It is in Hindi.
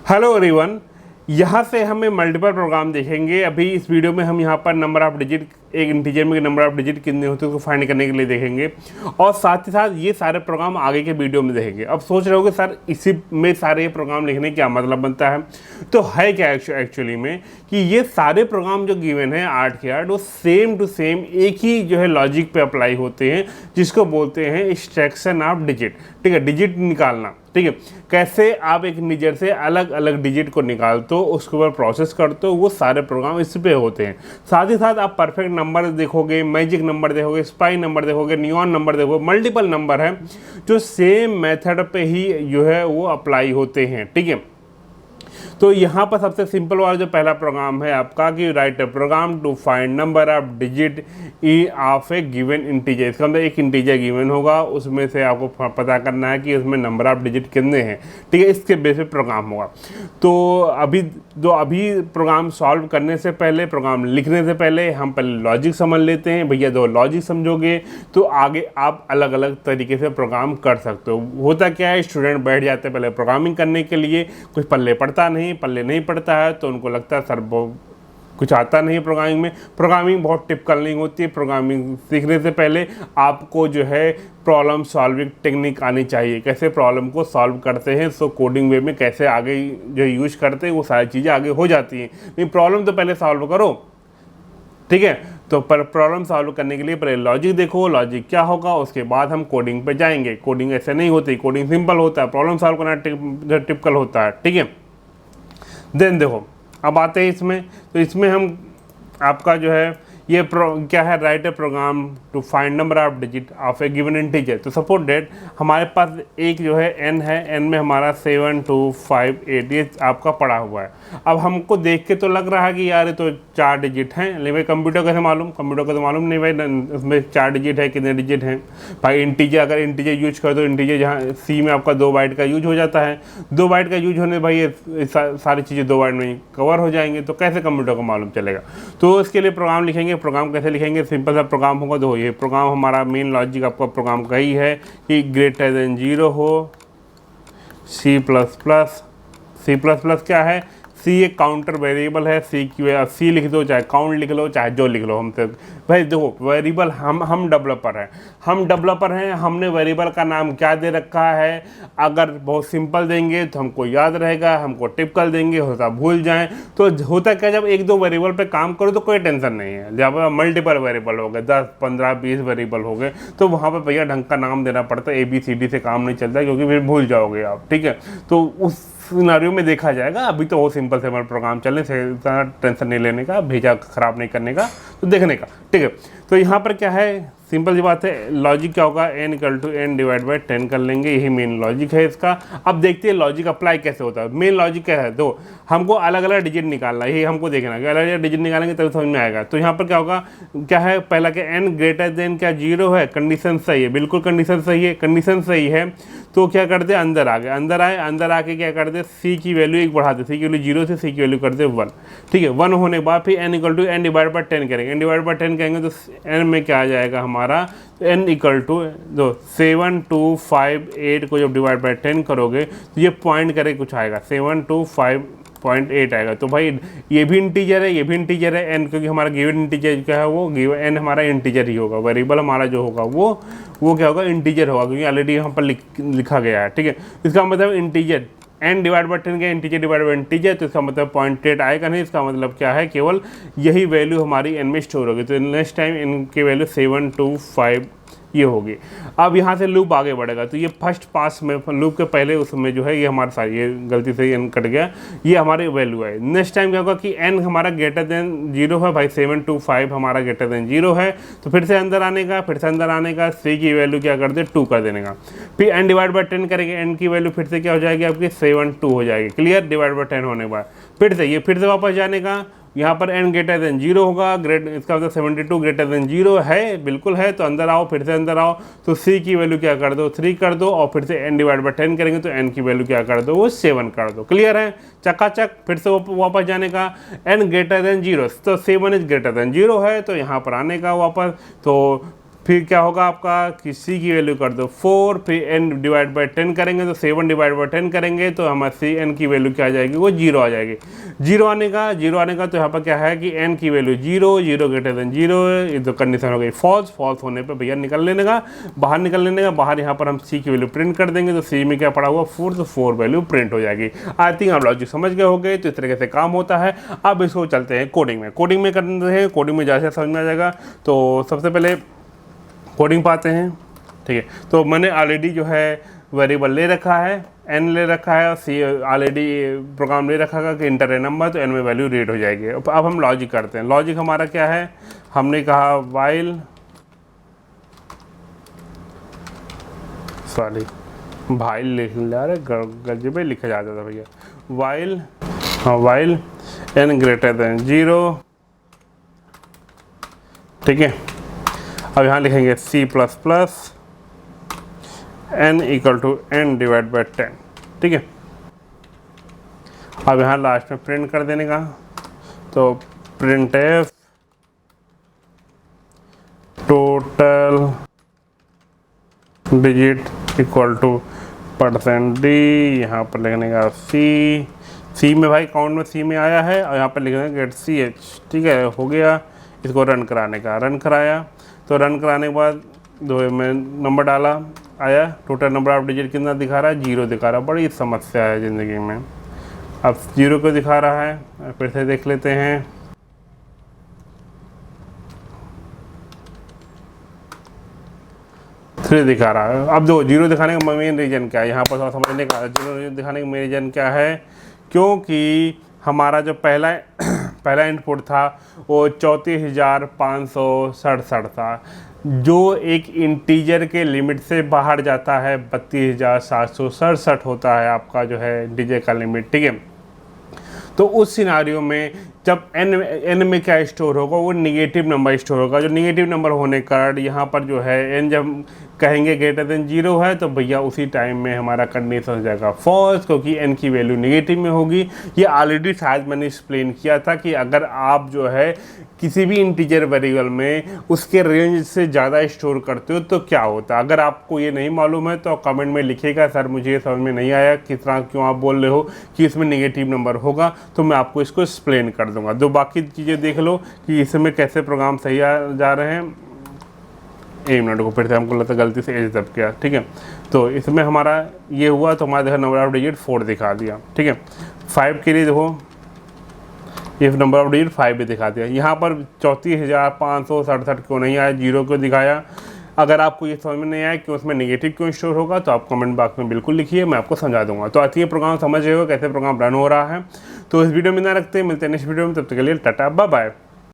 हेलो एवरीवन, यहाँ से हमें मल्टीपल प्रोग्राम देखेंगे। अभी इस वीडियो में हम यहाँ पर नंबर ऑफ डिजिट, एक इंटीजर में नंबर ऑफ डिजिट कितने होते हैं उसको फाइंड करने के लिए देखेंगे, और साथ ही साथ ये सारे प्रोग्राम आगे के वीडियो में देखेंगे। अब सोच रहे होगे सर इसी में सारे ये प्रोग्राम लिखने क्या मतलब बनता है, तो है क्या एक्चुअली में कि ये सारे प्रोग्राम जो गिवन है 8 के 8 वो सेम टू सेम एक ही जो है लॉजिक पे अप्लाई होते हैं, जिसको बोलते हैं एक्सट्रैक्शन ऑफ डिजिट। ठीक है, डिजिट निकालना। ठीक है, कैसे आप एक इंटीजर से अलग अलग डिजिट को निकालते हो, उसके ऊपर प्रोसेस करते हो, वो सारे प्रोग्राम इस पे होते हैं। साथ ही साथ आप परफेक्ट नंबर देखोगे, मैजिक नंबर देखोगे, स्पाई नंबर देखोगे, नियॉन नंबर देखोगे, मल्टीपल नंबर है जो सेम मेथड पे ही जो है वो अप्लाई होते हैं। ठीक है, तो यहाँ पर सबसे सिंपल वाला जो पहला प्रोग्राम है आपका कि write a program to find number of digit of a given integer. इसका मतलब एक इंटीजर गिवन होगा, उसमें से आपको पता करना है कि उसमें नंबर ऑफ डिजिट कितने हैं। ठीक है, इसके बेस पे प्रोग्राम होगा। तो अभी प्रोग्राम सॉल्व करने से पहले, प्रोग्राम लिखने से पहले हम पहले लॉजिक समझ लेते हैं। भैया दो लॉजिक समझोगे तो आगे आप अलग अलग तरीके से प्रोग्राम कर सकते हो। होता क्या है, स्टूडेंट बैठ जाते हैं पहले प्रोग्रामिंग करने के लिए, कुछ पल्ले पड़ता नहीं पड़ता है, तो उनको लगता है सर कुछ आता नहीं है प्रोग्रामिंग में। प्रोग्रामिंग बहुत टिपिकल नहीं होती है। प्रोग्रामिंग सीखने से पहले आपको जो है प्रॉब्लम सॉल्विंग टेक्निक आनी चाहिए, कैसे प्रॉब्लम को सॉल्व करते हैं, सो कोडिंग वे में कैसे आगे जो यूज करते हैं वो सारी चीज़ें आगे हो जाती हैं। लेकिन प्रॉब्लम तो पहले सॉल्व करो। ठीक है, तो पर प्रॉब्लम सॉल्व करने के लिए पहले लॉजिक देखो, लॉजिक क्या होगा, उसके बाद हम कोडिंग पे जाएंगे। कोडिंग ऐसे नहीं होती, कोडिंग सिंपल होता है, प्रॉब्लम सॉल्व करना टिपिकल होता है। ठीक है, देन देखो अब आते हैं इसमें। तो इसमें हम आपका जो है ये क्या है, write a program to find number of digit of a given integer. तो सपोज डेट हमारे पास एक जो है n है, n में हमारा 7 2 5 8 ये आपका पड़ा हुआ है। अब हमको देख के तो लग रहा है कि यार ये तो 4 डिजिट हैं, लेकिन कंप्यूटर कैसे मालूम, कंप्यूटर को तो मालूम नहीं भाई उसमें 4 डिजिट है, कितने डिजिट हैं भाई। इंटीजर अगर इंटीजर यूज कर दो, इंटीजर जहाँ C में आपका 2 बाइट का यूज हो जाता है, 2 बाइट का यूज होने भाई ये सारी चीज़ें 2 बाइट में कवर हो जाएंगे, तो कैसे कंप्यूटर को मालूम चलेगा। तो इसके लिए प्रोग्राम लिखेंगे। प्रोग्राम कैसे लिखेंगे, सिंपल सा प्रोग्राम होगा। तो ये प्रोग्राम हमारा मेन लॉजिक आपका प्रोग्राम का ही है कि ग्रेटर देन 0 हो। C++ क्या है, C एक काउंटर वेरिएबल है। C लिख दो, चाहे काउंट लिख लो, चाहे जो लिख लो। हमसे भाई देखो वेरिएबल, हम डेवलपर हैं, हमने वेरिएबल का नाम क्या दे रखा है। अगर बहुत सिंपल देंगे तो हमको याद रहेगा, हमको टिपिकल देंगे होता भूल जाएं। तो होता क्या, जब 1-2 वेरिएबल पे काम करो तो कोई टेंशन नहीं है। जब मल्टीपल वेरिएबल हो गए, 10 15 20 वेरिएबल हो गए, तो वहाँ पर भैया ढंग का नाम देना पड़ता है। ABCD से काम नहीं चलता, क्योंकि फिर भूल जाओगे आप। ठीक है, तो उस सिनेरियो में देखा जाएगा। अभी तो वो सिंपल से हमारा प्रोग्राम चलने से इतना टेंशन नहीं लेने का, भेजा खराब नहीं करने का, तो देखने का। ठीक है, तो यहाँ पर क्या है, सिंपल सी बात है, लॉजिक क्या होगा, n = n / 10 कर लेंगे, यही मेन लॉजिक है इसका। अब देखते हैं लॉजिक अप्लाई कैसे होता है। मेन लॉजिक क्या है, तो हमको अलग अलग डिजिट निकालना है, यही हमको देखना है कि अलग अलग डिजिट निकालेंगे तभी समझ में आएगा। तो यहाँ पर क्या होगा, क्या है, पहला क्या n > क्या 0 है, कंडीशन सही है, बिल्कुल कंडीशन सही है। कंडीशन सही है तो क्या करते हैं, अंदर आ गए, अंदर आके क्या करते हैं, C की वैल्यू 1 बढ़ाते, C की वैल्यू 0 से C की वैल्यू करते 1। ठीक है, 1 होने के बाद फिर n = n / 10 करेंगे। n / 10 करेंगे तो n में क्या आ जाएगा हमारा, n = 7 2 5 8 को जब डिवाइड बाई 10 करोगे तो ये पॉइंट करके कुछ आएगा, 725.8 आएगा। तो भाई ये भी इंटीजर है, ये भी इंटीजर है, n, क्योंकि हमारा गिवन इंटीजर क्या है, वो गिवन n हमारा इंटीजर ही होगा। वेरिएबल हमारा जो होगा वो क्या होगा, इंटीजर होगा, क्योंकि ऑलरेडी यहाँ पर लिखा गया है। ठीक है, इसका मतलब इंटीजर n / 10 का इंटीजर डिवाइड बाई इंटीजर, तो इसका मतलब 0.8 आएगा नहीं। इसका मतलब क्या है, केवल यही वैल्यू हमारी n में स्टोर होगी। तो नेक्स्ट टाइम n की वैल्यू 7 2 5 ये होगी। अब यहाँ से लूप आगे बढ़ेगा, तो ये फर्स्ट पास में लूप के पहले उसमें जो है ये हमारा सारी, ये गलती से n कट गया, ये हमारी वैल्यू है। नेक्स्ट टाइम क्या होगा कि n हमारा ग्रेटर देन 0 है भाई, 7 2 5 हमारा ग्रेटर देन 0 है, तो फिर से अंदर आने का, C की वैल्यू क्या कर दे, 2 कर देने का। फिर n / 10 करेंगे, n की वैल्यू फिर से क्या हो जाएगी आपकी, 7 2 हो जाएगी। क्लियर, डिवाइड बाई 10 होने के बाद फिर से वापस जाने का। यहाँ पर n > 0 होगा, इसका मतलब 72 > 0 है, बिल्कुल है, तो अंदर आओ, फिर से अंदर आओ, तो C की वैल्यू क्या कर दो, 3 कर दो, और फिर से n / 10 करेंगे तो n की वैल्यू क्या कर दो, वो 7 कर दो। क्लियर है, चकाचक। फिर से वापस जाने का, n > 0, तो 7 > 0 है, तो यहाँ पर आने का वापस, तो फिर क्या होगा आपका कि सी की वैल्यू कर दो 4, फिर n डिवाइड बाई 10 करेंगे तो 7 डिवाइड बाई 10 करेंगे तो हमारी n की वैल्यू क्या आ जाएगी, वो 0 आ जाएगी। 0 आने का तो यहाँ पर क्या है कि n की वैल्यू 0, 0 ग्रेटर देन 0, ये तो कंडीशन हो गई फॉल्स। फॉल्स होने पर भैया निकल लेने का, बाहर निकल लेने का। बाहर यहाँ पर हम c की वैल्यू प्रिंट कर देंगे तो c में क्या पड़ा हुआ 4, तो 4 वैल्यू प्रिंट हो जाएगी। आई थिंक आप लॉजिक समझ गए होंगे। तो इस तरीके से काम होता है। अब इसको चलते हैं कोडिंग में। कोडिंग में करते हैं, कोडिंग में जैसे समझ में आ जाएगा। तो सबसे पहले कोडिंग पाते हैं, ठीक है। तो मैंने ऑलरेडी जो है वेरिएबल ले रखा है, n ले रखा है, और सी ऑलरेडी प्रोग्राम ले रखा है कि इंटर ए नंबर, तो n में वैल्यू रीड हो जाएगी। अब हम लॉजिक करते हैं। लॉजिक हमारा क्या है, हमने कहा वाइल, सॉरी भाइल लिख लिया, अरे गजबे लिखा जाता था भैया। वाइल, हाँ वाइल n ग्रेटर देन 0, ठीक है। अब यहाँ लिखेंगे C++ n equal to n divide by 10, ठीक है। अब यहाँ लास्ट में प्रिंट कर देने का, तो printf total digit equal to %d, यहाँ पर लिखने का सी में भाई काउंट में सी में आया है, और यहाँ पर लिखना गेट ch, ठीक है। हो गया, इसको रन कराने का, रन कराया। तो रन कराने के बाद दो में नंबर डाला, आया टोटल नंबर ऑफ डिजिट कितना दिखा रहा है, 0 दिखा रहा है। बड़ी समस्या है ज़िंदगी में। अब 0 को दिखा रहा है, फिर से देख लेते हैं। थ्री दिखा रहा है। अब दो 0 दिखाने का मेन रीज़न क्या है, यहाँ पर समझने का 0 दिखाने का मेन रीज़न क्या है, क्योंकि हमारा जो पहला इनपुट था वो 34,567 था, जो एक इंटीजर के लिमिट से बाहर जाता है। 32,767 होता है आपका जो है डीजे का लिमिट, ठीक है। तो उस सिनारियो में जब n में क्या स्टोर होगा, वो निगेटिव नंबर स्टोर होगा। जो निगेटिव नंबर होने का कारण यहाँ पर जो है n जब कहेंगे ग्रेटर देन 0 है, तो भैया उसी टाइम में हमारा कंडीशन हो जाएगा फॉल्स, क्योंकि n की वैल्यू निगेटिव में होगी। ये ऑलरेडी शायद मैंने एक्सप्लेन किया था कि अगर आप जो है किसी भी इंटीजर वेरिएबल में उसके रेंज से ज़्यादा स्टोर करते हो तो क्या होता है। अगर आपको ये नहीं मालूम है तो कमेंट में लिखिएगा, सर मुझे ये समझ में नहीं आया, किस तरह क्यों आप बोल रहे हो कि इसमें निगेटिव नंबर होगा, तो मैं आपको इसको एक्सप्लेन कर दूंगा। दो बाकी चीज़ें देख लो कि इसमें कैसे प्रोग्राम सही जा रहे हैं। 1 मिनट को फिर से हमको लगता है गलती से एज दब गया, ठीक है। तो इसमें हमारा ये हुआ, तो हमारा देखो नंबर ऑफ डिजिट 4 दिखा दिया, ठीक है। 5 के लिए देखो ये नंबर ऑफ डिजिट 5 भी दिखा दिया। यहाँ पर 34,567 क्यों नहीं आया, 0 क्यों दिखाया। अगर आपको ये समझ में नहीं आया कि उसमें नेगेटिव क्यों स्टोर होगा, तो आप कमेंट बॉक्स में बिल्कुल लिखिए, मैं आपको समझा दूंगा। तो आज ये प्रोग्राम समझ रहे हो कैसे प्रोग्राम रन हो रहा है। तो इस वीडियो में ना रखते हैं, मिलते हैं नेक्स्ट वीडियो में, तब तक के लिए टाटा बाय बाय।